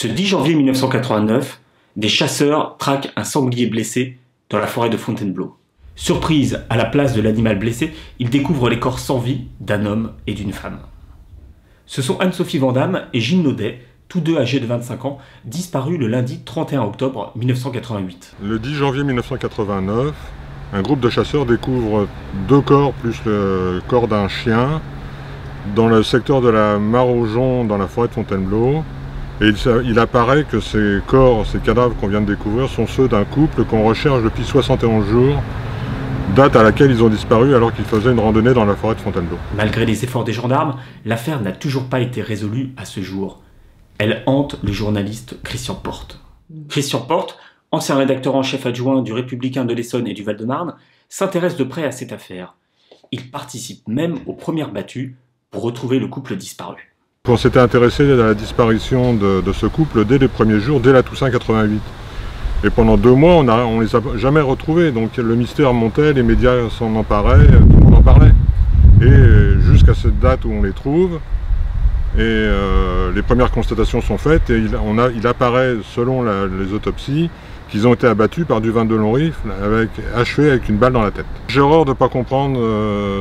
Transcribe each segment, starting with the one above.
Ce 10 janvier 1989, des chasseurs traquent un sanglier blessé dans la forêt de Fontainebleau. Surprise, à la place de l'animal blessé, ils découvrent les corps sans vie d'un homme et d'une femme. Ce sont Anne-Sophie Vandamme et Gilles Naudet, tous deux âgés de 25 ans, disparus le lundi 31 octobre 1988. Le 10 janvier 1989, un groupe de chasseurs découvre 2 corps plus le corps d'un chien dans le secteur de la Mare-aux-Joncs dans la forêt de Fontainebleau. Et il apparaît que ces corps, ces cadavres qu'on vient de découvrir sont ceux d'un couple qu'on recherche depuis 71 jours, date à laquelle ils ont disparu alors qu'ils faisaient une randonnée dans la forêt de Fontainebleau. Malgré les efforts des gendarmes, l'affaire n'a toujours pas été résolue à ce jour. Elle hante le journaliste Christian Porte. Christian Porte, ancien rédacteur en chef adjoint du Républicain de l'Essonne et du Val-de-Marne, s'intéresse de près à cette affaire. Il participe même aux premières battues pour retrouver le couple disparu. On s'était intéressé à la disparition de ce couple dès les premiers jours, dès la Toussaint 88. Et pendant 2 mois, on ne les a jamais retrouvés. Donc le mystère montait, les médias s'en emparaient, tout le monde en parlait. Et jusqu'à cette date où on les trouve, et les premières constatations sont faites, et il apparaît, selon les autopsies, qu'ils ont été abattus par du 22 long rifle, achevés avec une balle dans la tête. J'ai horreur de ne pas comprendre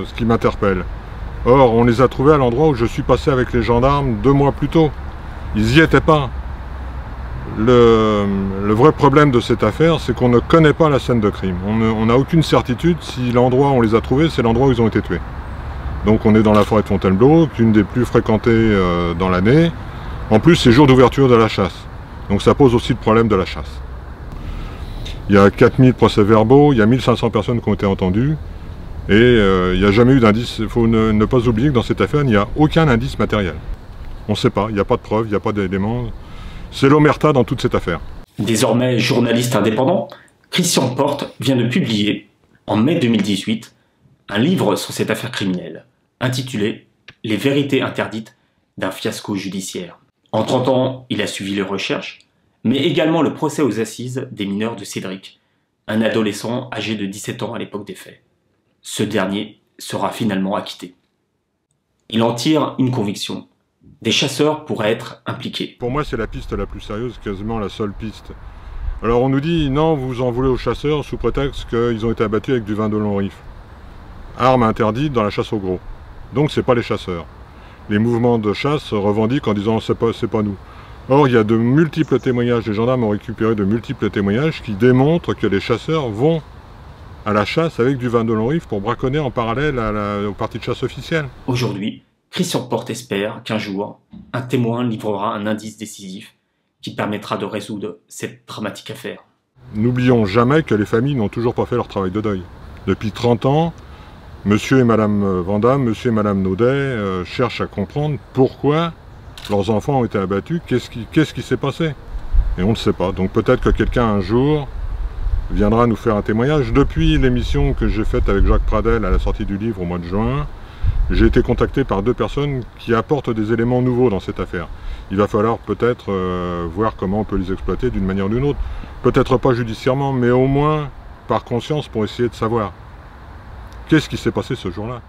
ce qui m'interpelle. Or, on les a trouvés à l'endroit où je suis passé avec les gendarmes 2 mois plus tôt. Ils n'y étaient pas. Le vrai problème de cette affaire, c'est qu'on ne connaît pas la scène de crime. On n'a aucune certitude si l'endroit où on les a trouvés, c'est l'endroit où ils ont été tués. Donc on est dans la forêt de Fontainebleau, une des plus fréquentées dans l'année. En plus, c'est jour d'ouverture de la chasse. Donc ça pose aussi le problème de la chasse. Il y a 4000 procès-verbaux, il y a 1500 personnes qui ont été entendues. Et il n'y a jamais eu d'indice. Il faut ne pas oublier que dans cette affaire, il n'y a aucun indice matériel. On ne sait pas, il n'y a pas de preuves, il n'y a pas d'éléments. C'est l'omerta dans toute cette affaire. Désormais journaliste indépendant, Christian Porte vient de publier, en mai 2018, un livre sur cette affaire criminelle, intitulé « Les vérités interdites d'un fiasco judiciaire ». En 30 ans, il a suivi les recherches, mais également le procès aux assises des mineurs de Cédric, un adolescent âgé de 17 ans à l'époque des faits. Ce dernier sera finalement acquitté. Il en tire une conviction. Des chasseurs pourraient être impliqués. Pour moi, c'est la piste la plus sérieuse, quasiment la seule piste. Alors on nous dit, non, vous en voulez aux chasseurs sous prétexte qu'ils ont été abattus avec du 22 long rifle. Arme interdite dans la chasse au gros. Donc c'est pas les chasseurs. Les mouvements de chasse revendiquent en disant, c'est pas nous. Or, il y a de multiples témoignages, les gendarmes ont récupéré de multiples témoignages qui démontrent que les chasseurs vont à la chasse avec du 22 long rifle pour braconner en parallèle aux parties de chasse officielles. Aujourd'hui, Christian Porte espère qu'un jour, un témoin livrera un indice décisif qui permettra de résoudre cette dramatique affaire. N'oublions jamais que les familles n'ont toujours pas fait leur travail de deuil. Depuis 30 ans, monsieur et madame Vandamme, monsieur et madame Naudet cherchent à comprendre pourquoi leurs enfants ont été abattus, qu'est-ce qui s'est passé. Et on ne sait pas. Donc peut-être que quelqu'un un jour viendra nous faire un témoignage. Depuis l'émission que j'ai faite avec Jacques Pradel à la sortie du livre au mois de juin, j'ai été contacté par 2 personnes qui apportent des éléments nouveaux dans cette affaire. Il va falloir peut-être voir comment on peut les exploiter d'une manière ou d'une autre. Peut-être pas judiciairement, mais au moins par conscience pour essayer de savoir qu'est-ce qui s'est passé ce jour-là.